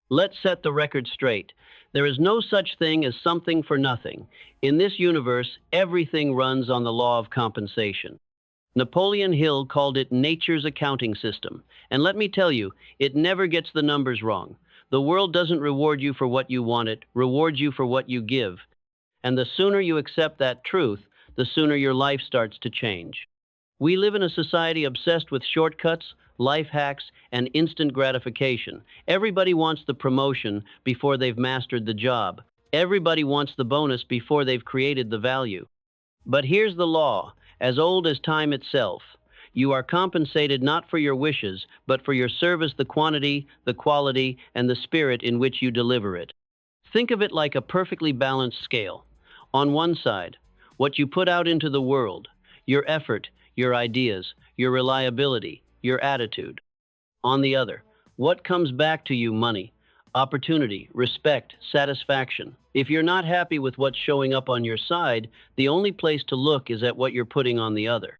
Let's set the record straight. There is no such thing as something for nothing. In this universe, everything runs on the law of compensation. Napoleon Hill called it nature's accounting system. And let me tell you, it never gets the numbers wrong. The world doesn't reward you for what you want, it rewards you for what you give. And the sooner you accept that truth, the sooner your life starts to change. We live in a society obsessed with shortcuts, life hacks, and instant gratification. Everybody wants the promotion before they've mastered the job. Everybody wants the bonus before they've created the value. But here's the law, as old as time itself. You are compensated not for your wishes, but for your service, the quantity, the quality, and the spirit in which you deliver it. Think of it like a perfectly balanced scale. On one side, what you put out into the world, your effort, your ideas, your reliability, your attitude. On the other, what comes back to you: money, opportunity, respect, satisfaction. If you're not happy with what's showing up on your side, the only place to look is at what you're putting on the other.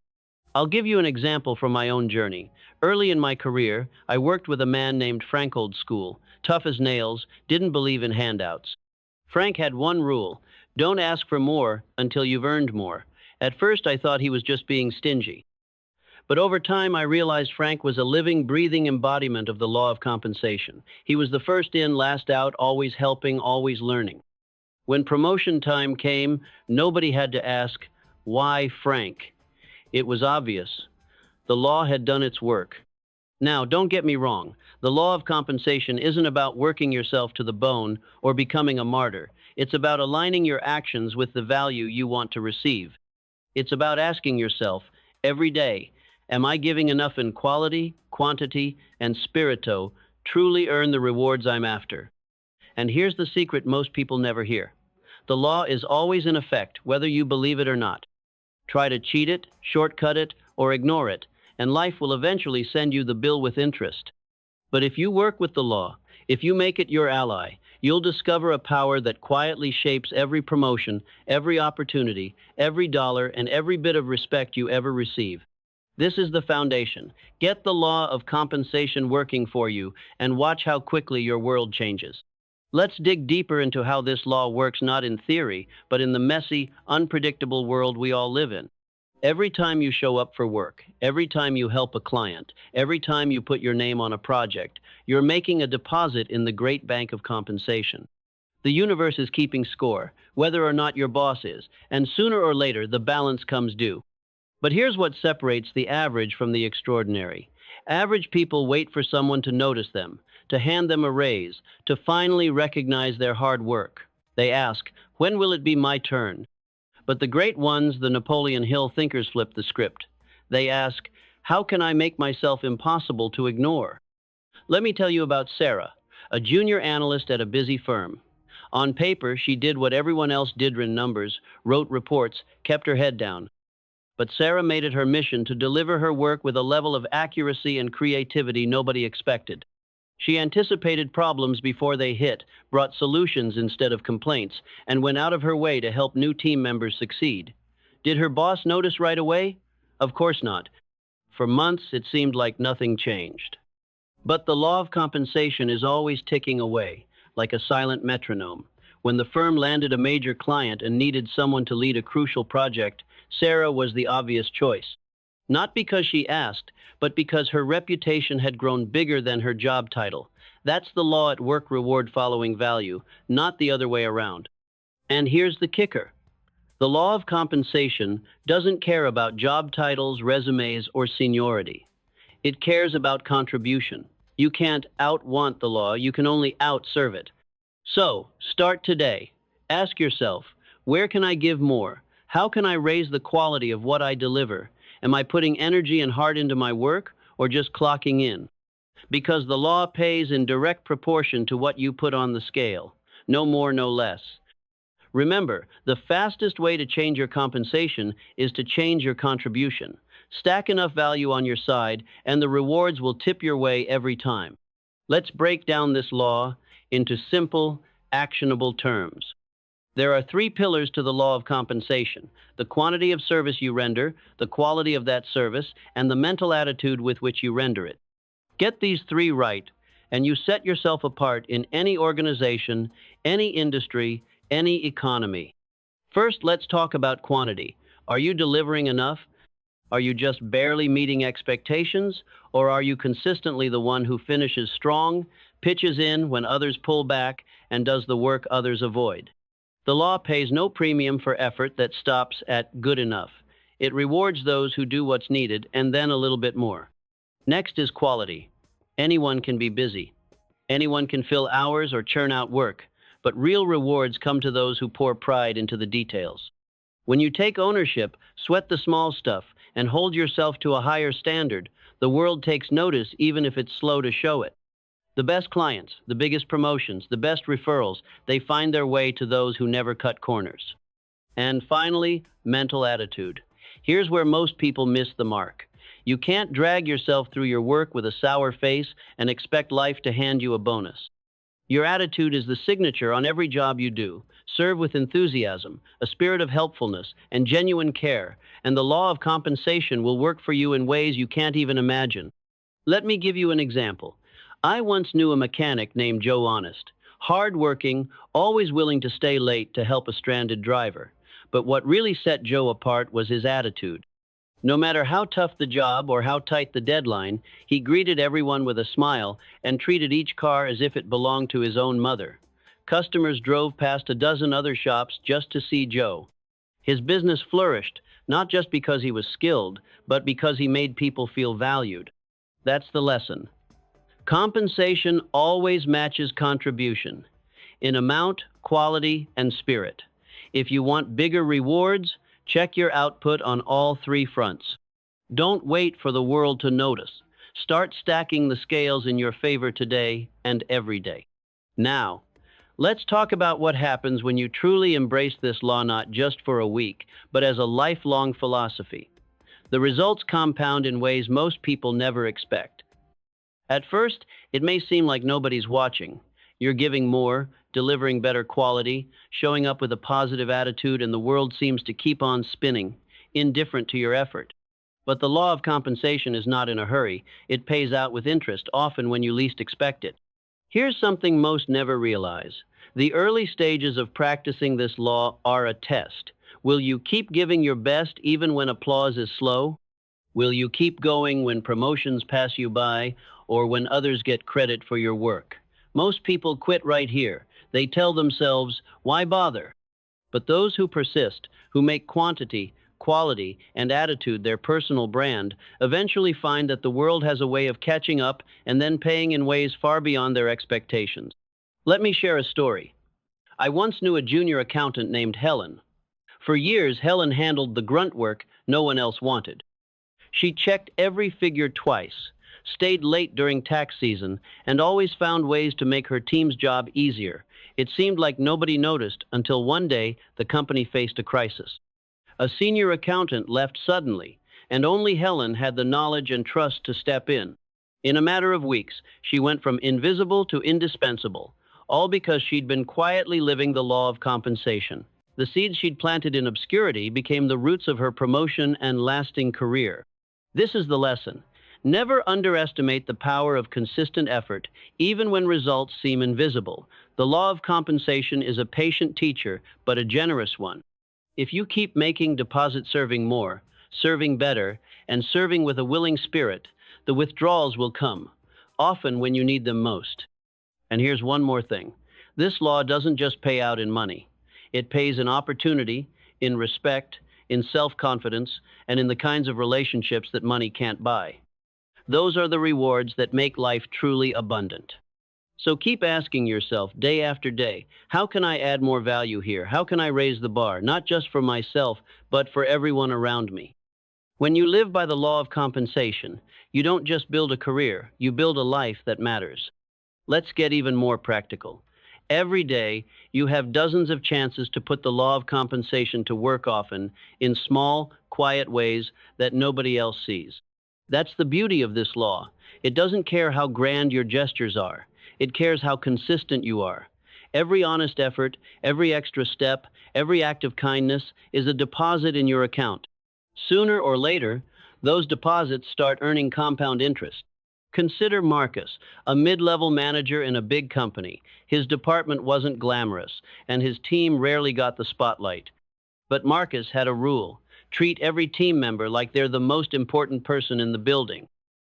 I'll give you an example from my own journey. Early in my career, I worked with a man named Frank, old school, tough as nails, didn't believe in handouts. Frank had one rule: don't ask for more until you've earned more. At first, I thought he was just being stingy. But over time, I realized Frank was a living, breathing embodiment of the law of compensation. He was the first in, last out, always helping, always learning. When promotion time came, nobody had to ask, "Why Frank?" It was obvious. The law had done its work. Now, don't get me wrong. The law of compensation isn't about working yourself to the bone or becoming a martyr. It's about aligning your actions with the value you want to receive. It's about asking yourself every day, am I giving enough in quality, quantity, and spirito truly earn the rewards I'm after? And here's the secret most people never hear. The law is always in effect, whether you believe it or not. Try to cheat it, shortcut it, or ignore it, and life will eventually send you the bill with interest. But if you work with the law, if you make it your ally, you'll discover a power that quietly shapes every promotion, every opportunity, every dollar, and every bit of respect you ever receive. This is the foundation. Get the law of compensation working for you, and watch how quickly your world changes. Let's dig deeper into how this law works, not in theory, but in the messy, unpredictable world we all live in. Every time you show up for work, every time you help a client, every time you put your name on a project, you're making a deposit in the great bank of compensation. The universe is keeping score, whether or not your boss is, and sooner or later the balance comes due. But here's what separates the average from the extraordinary. Average people wait for someone to notice them, to hand them a raise, to finally recognize their hard work. They ask, when will it be my turn? But the great ones, the Napoleon Hill thinkers, flip the script. They ask, how can I make myself impossible to ignore? Let me tell you about Sarah, a junior analyst at a busy firm. On paper, she did what everyone else did in numbers, wrote reports, kept her head down. But Sarah made it her mission to deliver her work with a level of accuracy and creativity nobody expected. She anticipated problems before they hit, brought solutions instead of complaints, and went out of her way to help new team members succeed. Did her boss notice right away? Of course not. For months, it seemed like nothing changed. But the law of compensation is always ticking away, like a silent metronome. When the firm landed a major client and needed someone to lead a crucial project, Sarah was the obvious choice. Not because she asked, but because her reputation had grown bigger than her job title. That's the law at work: reward following value, not the other way around. And here's the kicker. The law of compensation doesn't care about job titles, resumes, or seniority. It cares about contribution. You can't out-want the law, you can only out-serve it. So, start today. Ask yourself, where can I give more? How can I raise the quality of what I deliver? Am I putting energy and heart into my work, or just clocking in? Because the law pays in direct proportion to what you put on the scale. No more, no less. Remember, the fastest way to change your compensation is to change your contribution. Stack enough value on your side, and the rewards will tip your way every time. Let's break down this law into simple, actionable terms. There are three pillars to the law of compensation: the quantity of service you render, the quality of that service, and the mental attitude with which you render it. Get these three right, and you set yourself apart in any organization, any industry, any economy. First, let's talk about quantity. Are you delivering enough? Are you just barely meeting expectations? Or are you consistently the one who finishes strong, pitches in when others pull back, and does the work others avoid? The law pays no premium for effort that stops at good enough. It rewards those who do what's needed and then a little bit more. Next is quality. Anyone can be busy. Anyone can fill hours or churn out work, but real rewards come to those who pour pride into the details. When you take ownership, sweat the small stuff, and hold yourself to a higher standard, the world takes notice even if it's slow to show it. The best clients, the biggest promotions, the best referrals, they find their way to those who never cut corners. And finally, mental attitude. Here's where most people miss the mark. You can't drag yourself through your work with a sour face and expect life to hand you a bonus. Your attitude is the signature on every job you do. Serve with enthusiasm, a spirit of helpfulness, and genuine care, and the law of compensation will work for you in ways you can't even imagine. Let me give you an example. I once knew a mechanic named Joe Honest, hard-working, always willing to stay late to help a stranded driver. But what really set Joe apart was his attitude. No matter how tough the job or how tight the deadline, he greeted everyone with a smile and treated each car as if it belonged to his own mother. Customers drove past a dozen other shops just to see Joe. His business flourished, not just because he was skilled, but because he made people feel valued. That's the lesson. Compensation always matches contribution, in amount, quality, and spirit. If you want bigger rewards, check your output on all three fronts. Don't wait for the world to notice. Start stacking the scales in your favor today and every day. Now, let's talk about what happens when you truly embrace this law not just for a week, but as a lifelong philosophy. The results compound in ways most people never expect. At first, it may seem like nobody's watching. You're giving more, delivering better quality, showing up with a positive attitude, and the world seems to keep on spinning, indifferent to your effort. But the law of compensation is not in a hurry. It pays out with interest, often when you least expect it. Here's something most never realize. The early stages of practicing this law are a test. Will you keep giving your best even when applause is slow? Will you keep going when promotions pass you by or when others get credit for your work? Most people quit right here. They tell themselves, why bother? But those who persist, who make quantity, quality, and attitude their personal brand, eventually find that the world has a way of catching up and then paying in ways far beyond their expectations. Let me share a story. I once knew a junior accountant named Helen. For years, Helen handled the grunt work no one else wanted. She checked every figure twice, stayed late during tax season, and always found ways to make her team's job easier. It seemed like nobody noticed until one day the company faced a crisis. A senior accountant left suddenly, and only Helen had the knowledge and trust to step in. In a matter of weeks, she went from invisible to indispensable, all because she'd been quietly living the law of compensation. The seeds she'd planted in obscurity became the roots of her promotion and lasting career. This is the lesson. Never underestimate the power of consistent effort, even when results seem invisible. The law of compensation is a patient teacher, but a generous one. If you keep making deposit serving more, serving better, and serving with a willing spirit, the withdrawals will come, often when you need them most. And here's one more thing. This law doesn't just pay out in money. It pays in opportunity, in respect, in self-confidence, and in the kinds of relationships that money can't buy. Those are the rewards that make life truly abundant. So keep asking yourself day after day, how can I add more value here? How can I raise the bar, not just for myself, but for everyone around me? When you live by the law of compensation, you don't just build a career, you build a life that matters. Let's get even more practical. Every day, you have dozens of chances to put the law of compensation to work, often in small, quiet ways that nobody else sees. That's the beauty of this law. It doesn't care how grand your gestures are. It cares how consistent you are. Every honest effort, every extra step, every act of kindness is a deposit in your account. Sooner or later, those deposits start earning compound interest. Consider Marcus, a mid-level manager in a big company. His department wasn't glamorous, and his team rarely got the spotlight. But Marcus had a rule: treat every team member like they're the most important person in the building.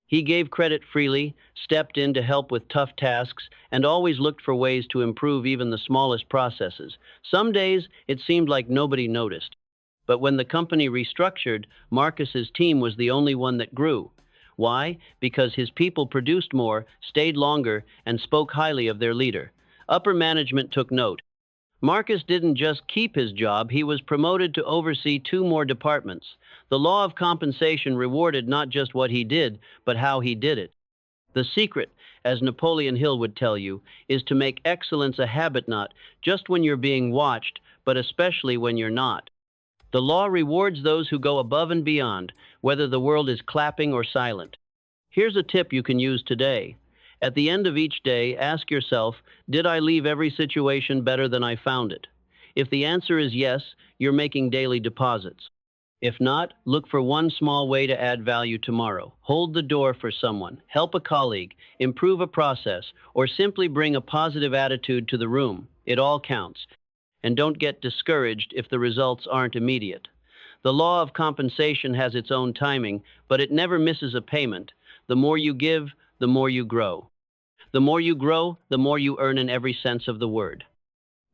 He gave credit freely, stepped in to help with tough tasks, and always looked for ways to improve even the smallest processes. Some days it seemed like nobody noticed. But when the company restructured, Marcus's team was the only one that grew. Why? Because his people produced more, stayed longer, and spoke highly of their leader. Upper management took note. Marcus didn't just keep his job, he was promoted to oversee two more departments. The law of compensation rewarded not just what he did, but how he did it. The secret, as Napoleon Hill would tell you, is to make excellence a habit, not just when you're being watched, but especially when you're not. The law rewards those who go above and beyond, whether the world is clapping or silent. Here's a tip you can use today. At the end of each day, ask yourself, did I leave every situation better than I found it? If the answer is yes, you're making daily deposits. If not, look for one small way to add value tomorrow. Hold the door for someone, help a colleague, improve a process, or simply bring a positive attitude to the room. It all counts. And don't get discouraged if the results aren't immediate. The law of compensation has its own timing, but it never misses a payment. The more you give, the more you grow. The more you grow, the more you earn in every sense of the word.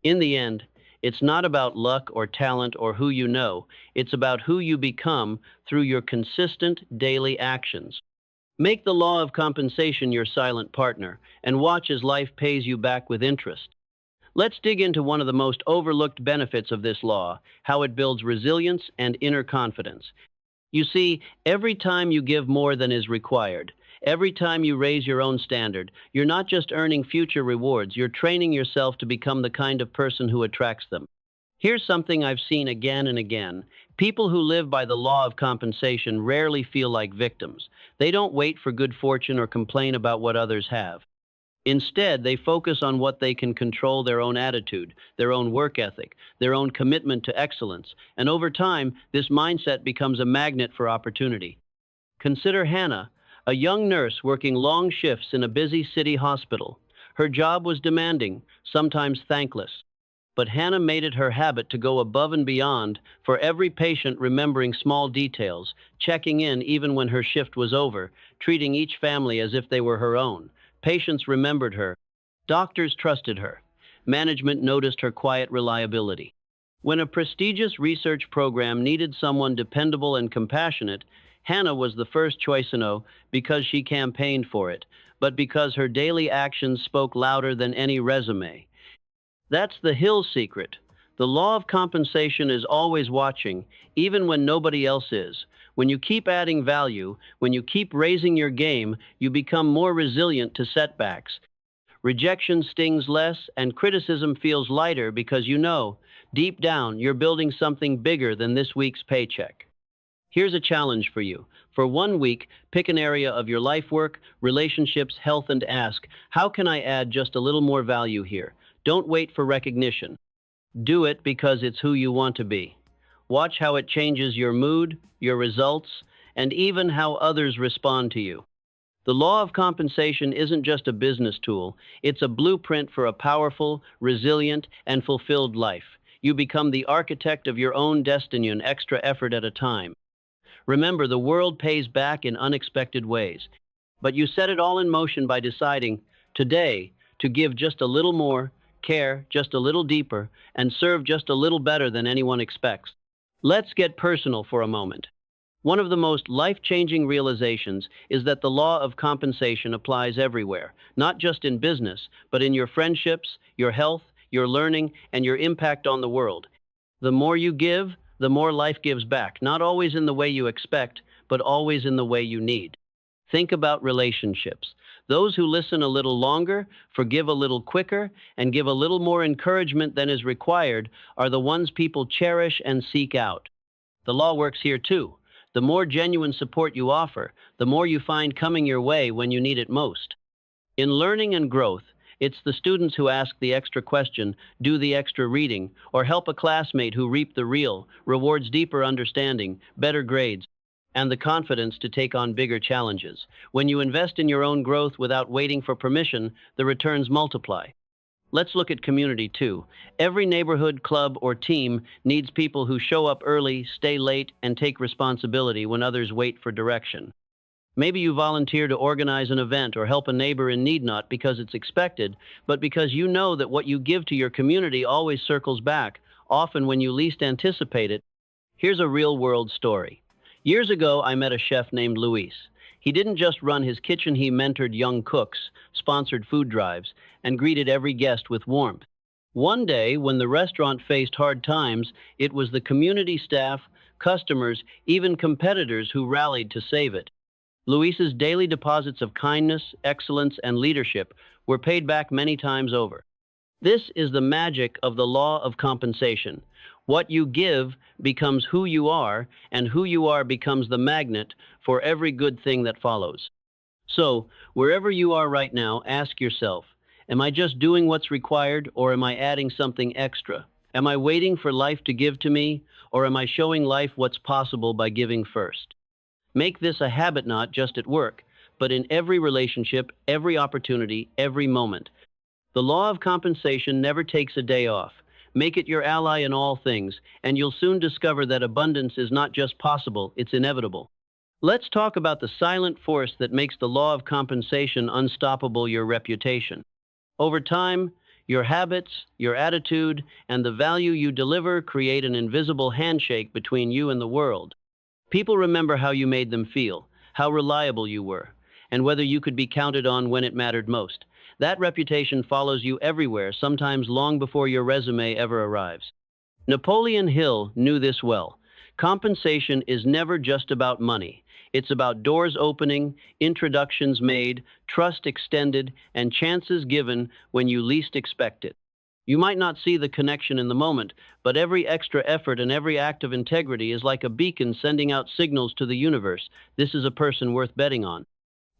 In the end, it's not about luck or talent or who you know. It's about who you become through your consistent daily actions. Make the law of compensation your silent partner and watch as life pays you back with interest. Let's dig into one of the most overlooked benefits of this law: how it builds resilience and inner confidence. You see, every time you give more than is required, every time you raise your own standard, you're not just earning future rewards, you're training yourself to become the kind of person who attracts them. Here's something I've seen again and again. People who live by the law of compensation rarely feel like victims. They don't wait for good fortune or complain about what others have. Instead, they focus on what they can control: their own attitude, their own work ethic, their own commitment to excellence. And over time, this mindset becomes a magnet for opportunity. Consider Hannah, a young nurse working long shifts in a busy city hospital. Her job was demanding, sometimes thankless. But Hannah made it her habit to go above and beyond for every patient, remembering small details, checking in even when her shift was over, treating each family as if they were her own. Patients remembered her. Doctors trusted her. Management noticed her quiet reliability. When a prestigious research program needed someone dependable and compassionate, Hannah was the first choice, no because she campaigned for it, but because her daily actions spoke louder than any resume. That's the Hill secret. The law of compensation is always watching, even when nobody else is. When you keep adding value, when you keep raising your game, you become more resilient to setbacks. Rejection stings less, and criticism feels lighter because you know, deep down, you're building something bigger than this week's paycheck. Here's a challenge for you. For 1 week, pick an area of your life: work, relationships, health, and ask, how can I add just a little more value here? Don't wait for recognition. Do it because it's who you want to be. Watch how it changes your mood, your results, and even how others respond to you. The law of compensation isn't just a business tool, it's a blueprint for a powerful, resilient, and fulfilled life. You become the architect of your own destiny, an extra effort at a time. Remember, the world pays back in unexpected ways, but you set it all in motion by deciding today to give just a little more, care just a little deeper, and serve just a little better than anyone expects. Let's get personal for a moment. One of the most life-changing realizations is that the law of compensation applies everywhere, not just in business, but in your friendships, your health, your learning, and your impact on the world. The more you give, the more life gives back, not always in the way you expect, but always in the way you need. Think about relationships. Those who listen a little longer, forgive a little quicker, and give a little more encouragement than is required are the ones people cherish and seek out. The law works here too. The more genuine support you offer, the more you find coming your way when you need it most. In learning and growth, it's the students who ask the extra question, do the extra reading, or help a classmate who reap the real rewards: deeper understanding, better grades, and the confidence to take on bigger challenges. When you invest in your own growth without waiting for permission, the returns multiply. Let's look at community too. Every neighborhood, club, or team needs people who show up early, stay late, and take responsibility when others wait for direction. Maybe you volunteer to organize an event or help a neighbor in need, not because it's expected, but because you know that what you give to your community always circles back, often when you least anticipate it. Here's a real-world story. Years ago, I met a chef named Luis. He didn't just run his kitchen, he mentored young cooks, sponsored food drives, and greeted every guest with warmth. One day, when the restaurant faced hard times, it was the community staff, customers, even competitors who rallied to save it. Luis's daily deposits of kindness, excellence, and leadership were paid back many times over. This is the magic of the law of compensation. What you give becomes who you are, and who you are becomes the magnet for every good thing that follows. So, wherever you are right now, ask yourself, am I just doing what's required, or am I adding something extra? Am I waiting for life to give to me, or am I showing life what's possible by giving first? Make this a habit, not just at work, but in every relationship, every opportunity, every moment. The law of compensation never takes a day off. Make it your ally in all things, and you'll soon discover that abundance is not just possible, it's inevitable. Let's talk about the silent force that makes the law of compensation unstoppable: your reputation. Over time, your habits, your attitude, and the value you deliver create an invisible handshake between you and the world. People remember how you made them feel, how reliable you were, and whether you could be counted on when it mattered most. That reputation follows you everywhere, sometimes long before your resume ever arrives. Napoleon Hill knew this well. Compensation is never just about money. It's about doors opening, introductions made, trust extended, and chances given when you least expect it. You might not see the connection in the moment, but every extra effort and every act of integrity is like a beacon sending out signals to the universe. This is a person worth betting on.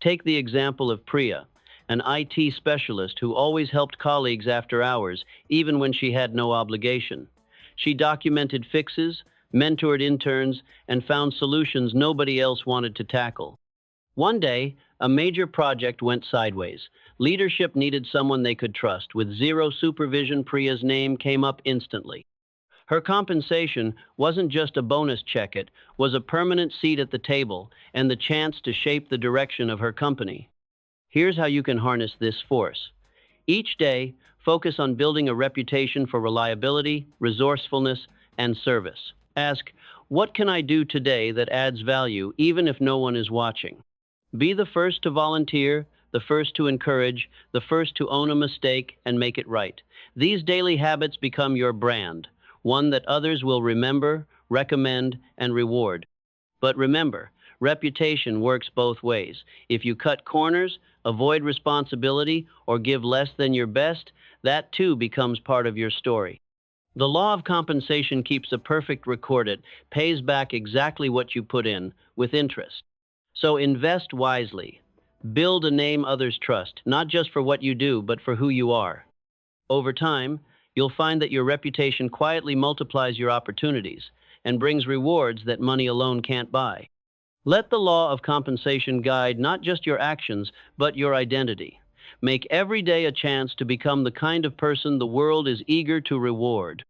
Take the example of Priya, an IT specialist who always helped colleagues after hours, even when she had no obligation. She documented fixes, mentored interns, and found solutions nobody else wanted to tackle. One day, a major project went sideways. Leadership needed someone they could trust. With zero supervision, Priya's name came up instantly. Her compensation wasn't just a bonus check, it was a permanent seat at the table and the chance to shape the direction of her company. Here's how you can harness this force. Each day, focus on building a reputation for reliability, resourcefulness, and service. Ask, what can I do today that adds value even if no one is watching? Be the first to volunteer, the first to encourage, the first to own a mistake and make it right. These daily habits become your brand, one that others will remember, recommend, and reward. But remember, reputation works both ways. If you cut corners, avoid responsibility, or give less than your best, that too becomes part of your story. The law of compensation keeps a perfect record. It pays back exactly what you put in, with interest. So invest wisely. Build a name others trust, not just for what you do, but for who you are. Over time, you'll find that your reputation quietly multiplies your opportunities and brings rewards that money alone can't buy. Let the law of compensation guide not just your actions, but your identity. Make every day a chance to become the kind of person the world is eager to reward.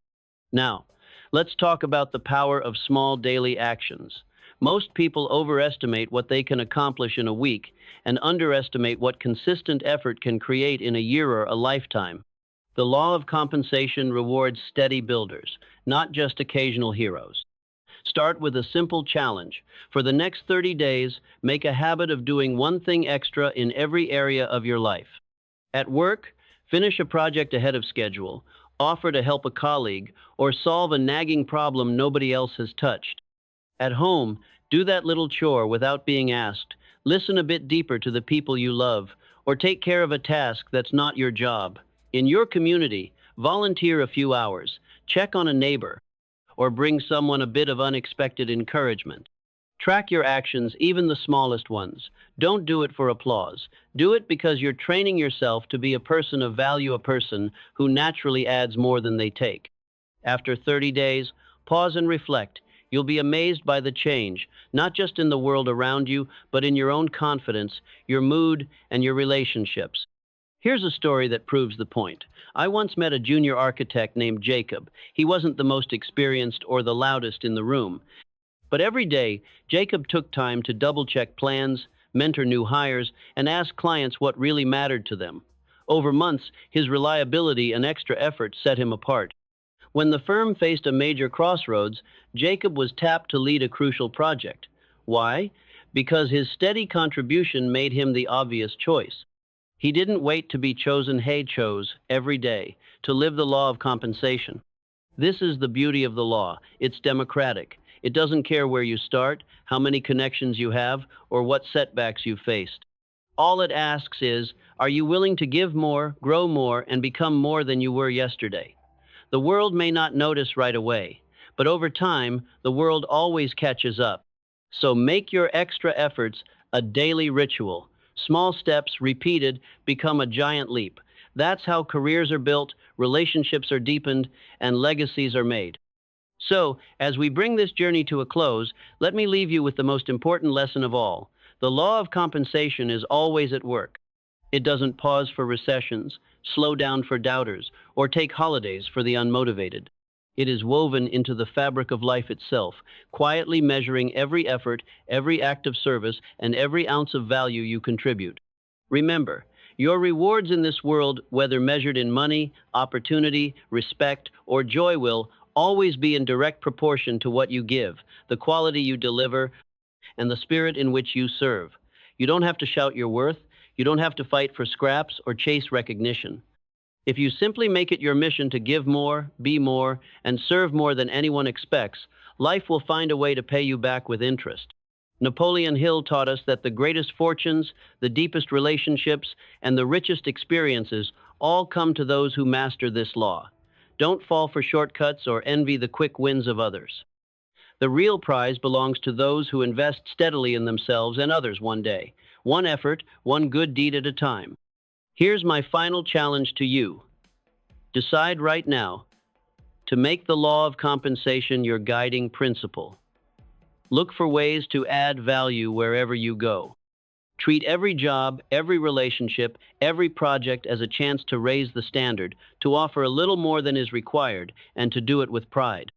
Now, let's talk about the power of small daily actions. Most people overestimate what they can accomplish in a week and underestimate what consistent effort can create in a year or a lifetime. The law of compensation rewards steady builders, not just occasional heroes. Start with a simple challenge. For the next 30 days, make a habit of doing one thing extra in every area of your life. At work, finish a project ahead of schedule, offer to help a colleague, or solve a nagging problem nobody else has touched. At home, do that little chore without being asked, listen a bit deeper to the people you love, or take care of a task that's not your job. In your community, volunteer a few hours, check on a neighbor, or bring someone a bit of unexpected encouragement. Track your actions, even the smallest ones. Don't do it for applause. Do it because you're training yourself to be a person of value, a person who naturally adds more than they take. After 30 days, pause and reflect. You'll be amazed by the change, not just in the world around you, but in your own confidence, your mood, and your relationships. Here's a story that proves the point. I once met a junior architect named Jacob. He wasn't the most experienced or the loudest in the room, but every day, Jacob took time to double-check plans, mentor new hires, and ask clients what really mattered to them. Over months, his reliability and extra effort set him apart. When the firm faced a major crossroads, Jacob was tapped to lead a crucial project. Why? Because his steady contribution made him the obvious choice. He didn't wait to be chosen, he chose every day to live the law of compensation. This is the beauty of the law. It's democratic. It doesn't care where you start, how many connections you have, or what setbacks you've faced. All it asks is, are you willing to give more, grow more, and become more than you were yesterday? The world may not notice right away, but over time, the world always catches up. So make your extra efforts a daily ritual. Small steps, repeated, become a giant leap. That's how careers are built, relationships are deepened, and legacies are made. So, as we bring this journey to a close, let me leave you with the most important lesson of all. The law of compensation is always at work. It doesn't pause for recessions, slow down for doubters, or take holidays for the unmotivated. It is woven into the fabric of life itself, quietly measuring every effort, every act of service, and every ounce of value you contribute. Remember, your rewards in this world, whether measured in money, opportunity, respect, or joy, will always be in direct proportion to what you give, the quality you deliver, and the spirit in which you serve. You don't have to shout your worth. You don't have to fight for scraps or chase recognition. If you simply make it your mission to give more, be more, and serve more than anyone expects, life will find a way to pay you back with interest. Napoleon Hill taught us that the greatest fortunes, the deepest relationships, and the richest experiences all come to those who master this law. Don't fall for shortcuts or envy the quick wins of others. The real prize belongs to those who invest steadily in themselves and others one day, one effort, one good deed at a time. Here's my final challenge to you. Decide right now to make the law of compensation your guiding principle. Look for ways to add value wherever you go. Treat every job, every relationship, every project as a chance to raise the standard, to offer a little more than is required, and to do it with pride.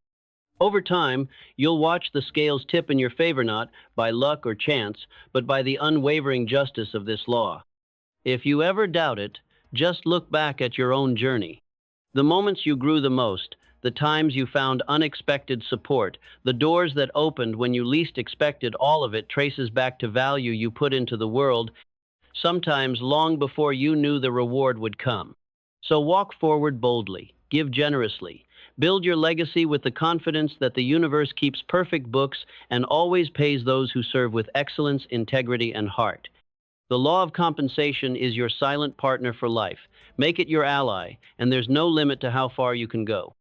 Over time, you'll watch the scales tip in your favor, not by luck or chance, but by the unwavering justice of this law. If you ever doubt it, just look back at your own journey. The moments you grew the most, the times you found unexpected support, the doors that opened when you least expected, all of it traces back to value you put into the world, sometimes long before you knew the reward would come. So walk forward boldly, give generously, build your legacy with the confidence that the universe keeps perfect books and always pays those who serve with excellence, integrity, and heart. The law of compensation is your silent partner for life. Make it your ally, and there's no limit to how far you can go.